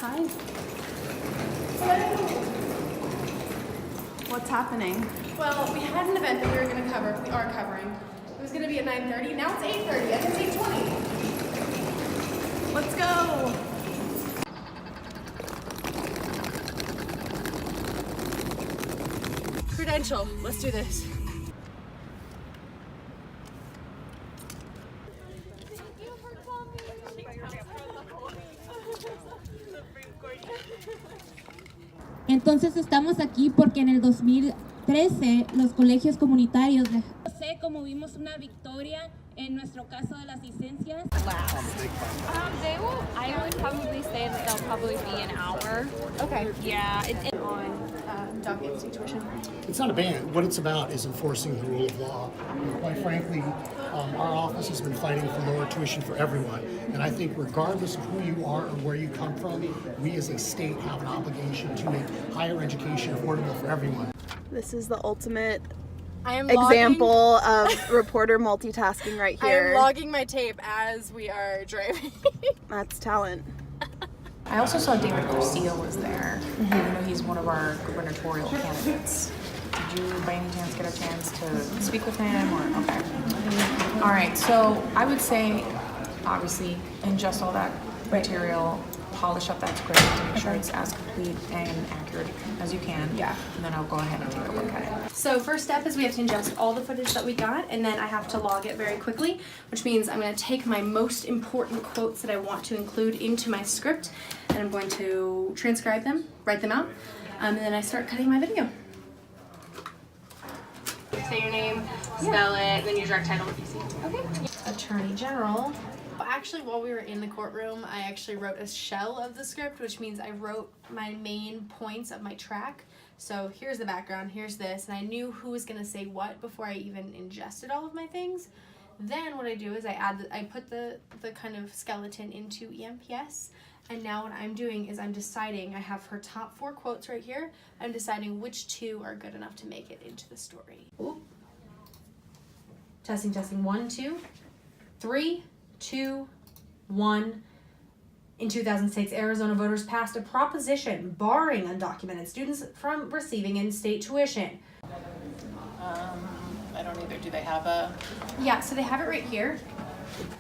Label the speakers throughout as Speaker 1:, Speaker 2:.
Speaker 1: Hi. What's happening?
Speaker 2: Well, we had an event that we were going to cover. We are covering. It was going to be at 9:30. Now it's 8:30. I think it's 8:20.
Speaker 1: Let's go.
Speaker 2: Credential. Let's do this.
Speaker 3: Entonces estamos aquí porque en el 2013 los colegios comunitarios de José, como vimos una victoria en nuestro caso de las licencias.
Speaker 4: I would probably say that they'll probably be an hour.
Speaker 2: Okay.
Speaker 4: Yeah.
Speaker 2: On docket tuition.
Speaker 5: It's not a ban. What it's about is enforcing the rule of law. And quite frankly, our office has been fighting for lower tuition for everyone. And I think regardless of who you are or where you come from, we as a state have an obligation to make higher education affordable for everyone.
Speaker 1: This is the ultimate
Speaker 2: I am
Speaker 1: example of reporter multitasking right
Speaker 2: I
Speaker 1: here.
Speaker 2: am logging my tape as we are driving.
Speaker 1: That's talent.
Speaker 6: I also saw David Garcia was there. You know, he's one of our gubernatorial candidates. Did you by any chance get a chance to speak with him or okay? All right, so I would say obviously ingest all that material, polish up that script to make sure it's as complete and accurate as you can.
Speaker 2: Yeah.
Speaker 6: And then I'll go ahead and take a look at it.
Speaker 2: So first step is we have to ingest all the footage that we got, and then I have to log it very quickly, which means I'm going to take my most important quotes that I want to include into my script, and I'm going to transcribe them, write them out, and then I start cutting my video.
Speaker 4: Say your name, spell it, then your direct title if you see.
Speaker 2: Okay. Attorney General. Actually, while we were in the courtroom, I actually wrote a shell of the script, which means I wrote my main points of my track. So here's the background, here's this, and I knew who was going to say what before I even ingested all of my things. Then what I do is I put the kind of skeleton into EMPS, and now what I'm doing is I'm deciding, I have her top 4 quotes right here, I'm deciding which 2 are good enough to make it into the story. Ooh. Testing, 1, 2, 3, 2, 1. In 2006, Arizona voters passed a proposition barring undocumented students from receiving in-state tuition.
Speaker 6: I don't either. Do they have a?
Speaker 2: Yeah, so they have it right here,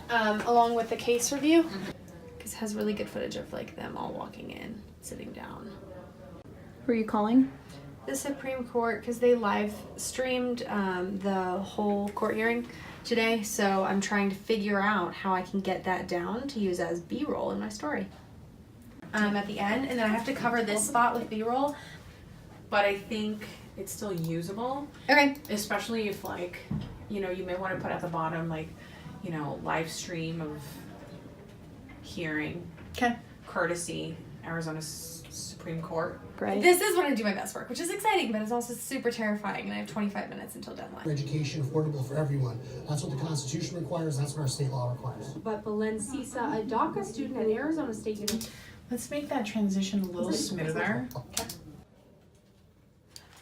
Speaker 2: along with the case review, because it has really good footage of like them all walking in, sitting down.
Speaker 1: Who are you calling?
Speaker 2: The Supreme Court, because they live streamed the whole court hearing today, so I'm trying to figure out how I can get that down to use as B-roll in my story. At the end, and then I have to cover this spot with B-roll.
Speaker 6: But I think it's still usable.
Speaker 2: Okay.
Speaker 6: Especially if like, you know, you may want to put at the bottom like, you know, live stream of hearing.
Speaker 2: Okay.
Speaker 6: Courtesy Arizona Supreme Court.
Speaker 1: Great.
Speaker 2: This is when I do my best work, which is exciting, but it's also super terrifying, and I have 25 minutes until deadline.
Speaker 5: Education affordable for everyone. That's what the Constitution requires. That's what our state law requires.
Speaker 2: But Belen Sisa, a DACA student at Arizona State University.
Speaker 6: Let's make that transition a little smoother.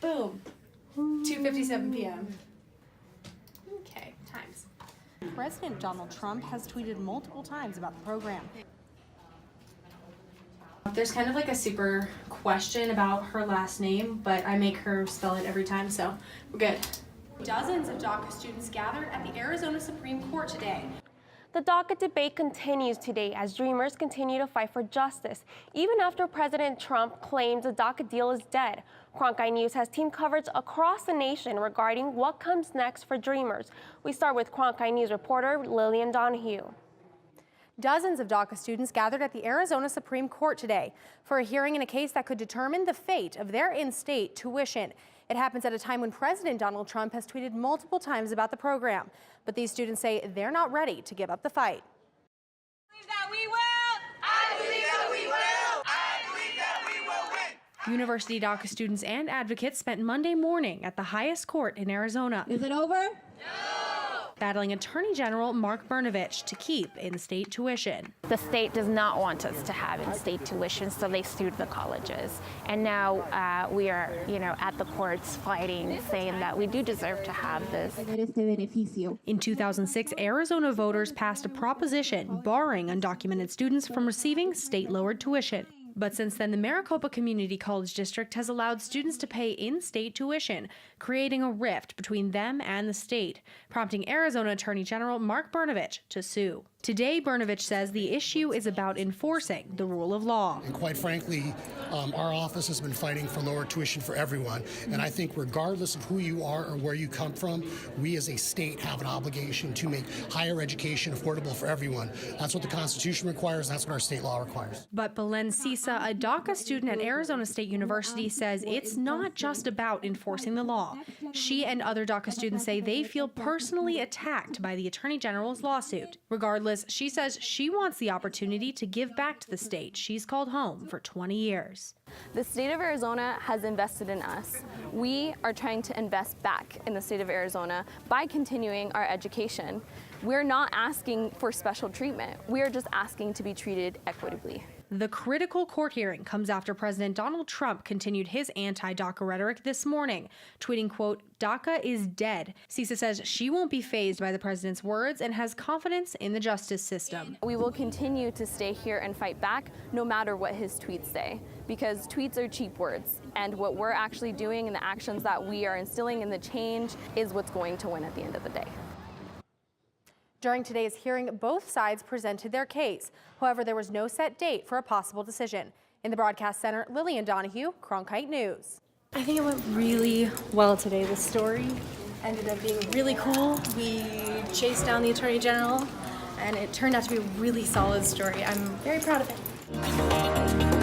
Speaker 2: Boom. 2:57 p.m. Okay, times.
Speaker 7: President Donald Trump has tweeted multiple times about the program.
Speaker 2: There's kind of like a super question about her last name, but I make her spell it every time, so we're good. Dozens of DACA students gathered at the Arizona Supreme Court today.
Speaker 8: The DACA debate continues today as Dreamers continue to fight for justice, even after President Trump claims the DACA deal is dead. Cronkite News has team coverage across the nation regarding what comes next for Dreamers. We start with Cronkite News reporter Lillian Donahue.
Speaker 7: Dozens of DACA students gathered at the Arizona Supreme Court today for a hearing in a case that could determine the fate of their in-state tuition. It happens at a time when President Donald Trump has tweeted multiple times about the program. But these students say they're not ready to give up the fight. University DACA students and advocates spent Monday morning at the highest court in Arizona.
Speaker 3: Is it over?
Speaker 7: Battling Attorney General Mark Brnovich to keep in-state tuition.
Speaker 8: The state does not want us to have in-state tuition, so they sued the colleges. And now we are, at the courts fighting, saying that we do deserve to have this.
Speaker 7: In 2006, Arizona voters passed a proposition barring undocumented students from receiving state-lowered tuition.
Speaker 2: But since then, the Maricopa Community College District has allowed students to pay in-state tuition, creating a rift between them and the state, prompting Arizona Attorney General Mark Brnovich to sue. Today, Brnovich says the issue is about enforcing the rule of law.
Speaker 5: And quite frankly, our office has been fighting for lower tuition for everyone. And I think regardless of who you are or where you come from, we as a state have an obligation to make higher education affordable for everyone. That's what the Constitution requires. That's what our state law requires.
Speaker 2: But Belen Sisa, a DACA student at Arizona State University, says it's not just about enforcing the law. She and other DACA students say they feel personally attacked by the Attorney General's lawsuit. Regardless, she says she wants the opportunity to give back to the state she's called home for 20 years.
Speaker 9: The state of Arizona has invested in us. We are trying to invest back in the state of Arizona by continuing our education. We're not asking for special treatment. We are just asking to be treated equitably.
Speaker 2: The critical court hearing comes after President Donald Trump continued his anti-DACA rhetoric this morning, tweeting, quote, "DACA is dead." Sisa says she won't be fazed by the president's words and has confidence in the justice system.
Speaker 9: We will continue to stay here and fight back no matter what his tweets say, because tweets are cheap words. And what we're actually doing and the actions that we are instilling in the change is what's going to win at the end of the day.
Speaker 7: During today's hearing, both sides presented their case. However, there was no set date for a possible decision. In the broadcast center, Lillian Donahue, Cronkite News.
Speaker 10: I think it went really well today. The story ended up being really cool. We chased down the Attorney General, and it turned out to be a really solid story. I'm very proud of it.